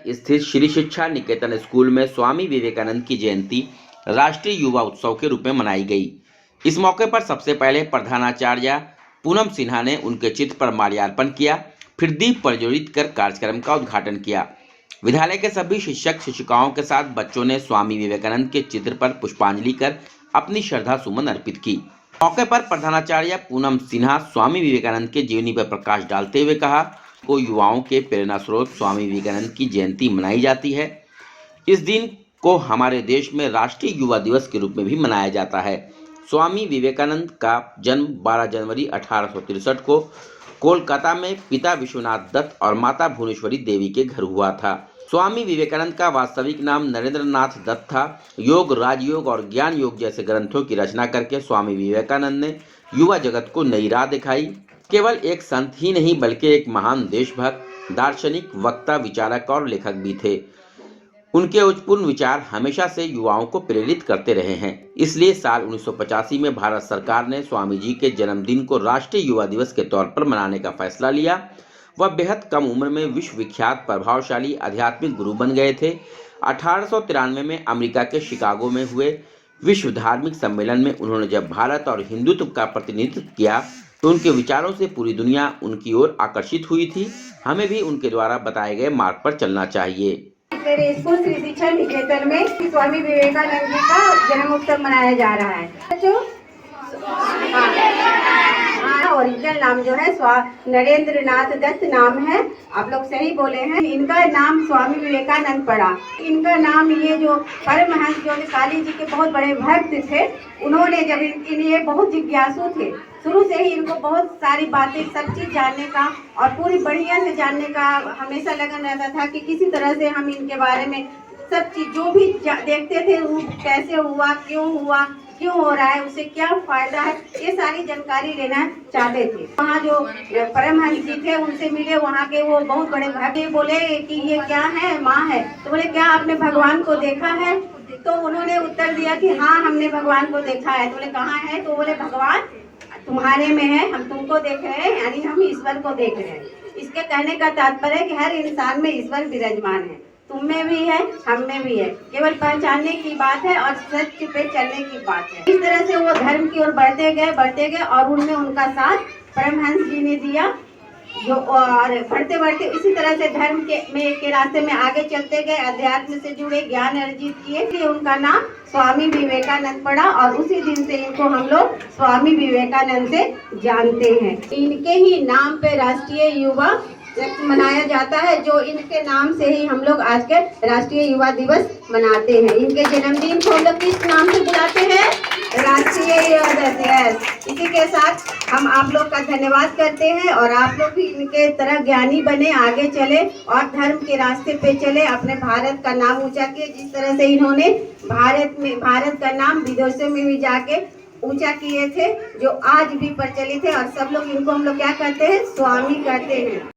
स्थित श्री शिक्षा निकेतन स्कूल में स्वामी विवेकानंद की जयंती राष्ट्रीय युवा उत्सव के रूप में मनाई गई। इस मौके पर सबसे पहले प्रधानाचार्य पूनम सिन्हा ने उनके चित्र पर माल्यार्पण किया, फिर दीप प्रज्वलित कर कार्यक्रम का उद्घाटन किया। विद्यालय के सभी शिक्षक शिक्षिकाओं के साथ बच्चों ने स्वामी विवेकानंद के चित्र पर पुष्पांजलि कर अपनी श्रद्धा सुमन अर्पित की। मौके पर प्रधानाचार्य पूनम सिन्हा स्वामी विवेकानंद के जीवनी पर प्रकाश डालते हुए कहा को युवाओं के प्रेरणा स्रोत स्वामी विवेकानंद की जयंती मनाई जाती है। इस दिन को हमारे देश में राष्ट्रीय युवा दिवस के रूप में भी मनाया जाता है। स्वामी विवेकानंद का जन्म 12 जनवरी 1863 को कोलकाता में पिता विश्वनाथ दत्त और माता भुवनेश्वरी देवी के घर हुआ था। स्वामी विवेकानंद का वास्तविक नाम नरेंद्रनाथ दत्त था। योग, राजयोग और ज्ञान योग जैसे ग्रंथों की रचना करके स्वामी विवेकानंद ने युवा जगत को नई राह दिखाई। केवल एक संत ही नहीं बल्कि एक महान देशभक्त, दार्शनिक, वक्ता, विचारक और लेखक भी थे। उनके उच्चपूर्ण विचार हमेशा से युवाओं को प्रेरित करते रहे हैं। इसलिए साल 1985 में भारत सरकार ने स्वामी जी के जन्मदिन को राष्ट्रीय युवा दिवस के तौर पर मनाने का फैसला लिया। वह बेहद कम उम्र में विश्व विख्यात प्रभावशाली आध्यात्मिक गुरु बन गए थे। 1893 में अमेरिका के शिकागो में हुए विश्व धार्मिक सम्मेलन में उन्होंने जब भारत और हिंदुत्व का प्रतिनिधित्व किया तो उनके विचारों से पूरी दुनिया उनकी ओर आकर्षित हुई थी। हमें भी उनके द्वारा बताए गए मार्ग पर चलना चाहिए। मेरे स्कूल श्री शिक्षा निकेतन में स्वामी विवेकानंद जी का जन्म उत्सव मनाया जा रहा है। जो ओरिजिनल नाम जो है नरेंद्रनाथ दत्त नाम है। आप लोग सही बोले हैं। इनका नाम स्वामी विवेकानंद पड़ा। इनका नाम ये जो परमहंस जो काली जी के बहुत बड़े भक्त थे, उन्होंने जब इन्हें बहुत जिज्ञासु थे, शुरू से ही इनको बहुत सारी बातें सब चीज जानने का और पूरी बढ़िया से जानने का हमेशा लगन रहता था कि किसी तरह से हम इनके बारे में सब चीज जो भी देखते थे वो कैसे हुआ, क्यों हो रहा है, उससे क्या फायदा है, ये सारी जानकारी लेना चाहते थे। वहाँ जो परमहंस जी थे उनसे मिले, वहाँ के वो बहुत बड़े भक्त बोले कि ये क्या है, माँ है। तो बोले क्या आपने भगवान को देखा है? तो उन्होंने उत्तर दिया कि हाँ हमने भगवान को देखा है। तो बोले कहाँ है? तो बोले भगवान तुम्हारे में है, हम तुमको देख रहे हैं, यानी हम ईश्वर को देख रहे हैं। इसके कहने का तात्पर्य है कि हर इंसान में ईश्वर विराजमान है, तुम में भी है, हम में भी है। केवल पहचानने की बात है और सत्य पे चलने की बात है। इस तरह से वो धर्म की ओर बढ़ते गए और उनमें उनका साथ परमहंस जी ने दिया। जो और बढ़ते इसी तरह से धर्म के रास्ते में आगे चलते गए, अध्यात्म से जुड़े, ज्ञान अर्जित किए। इसलिए उनका नाम स्वामी विवेकानंद पड़ा और उसी दिन से इनको हम लोग स्वामी विवेकानंद से जानते हैं। इनके ही नाम पे राष्ट्रीय युवा मनाया जाता है, जो इनके नाम से ही हम लोग आज के राष्ट्रीय युवा दिवस मनाते हैं। इनके जन्मदिन को हम लोग किस नाम से बुलाते हैं? राष्ट्रीय युवा दिवस। इसी के साथ हम आप लोग का धन्यवाद करते हैं और आप लोग भी इनके तरह ज्ञानी बने, आगे चले और धर्म के रास्ते पे चले, अपने भारत का नाम ऊंचा किए। जिस तरह से इन्होंने भारत का नाम विदेशों में भी जाके ऊंचा किए थे, जो आज भी प्रचलित है और सब लोग इनको हम लोग क्या कहते हैं? स्वामी कहते हैं।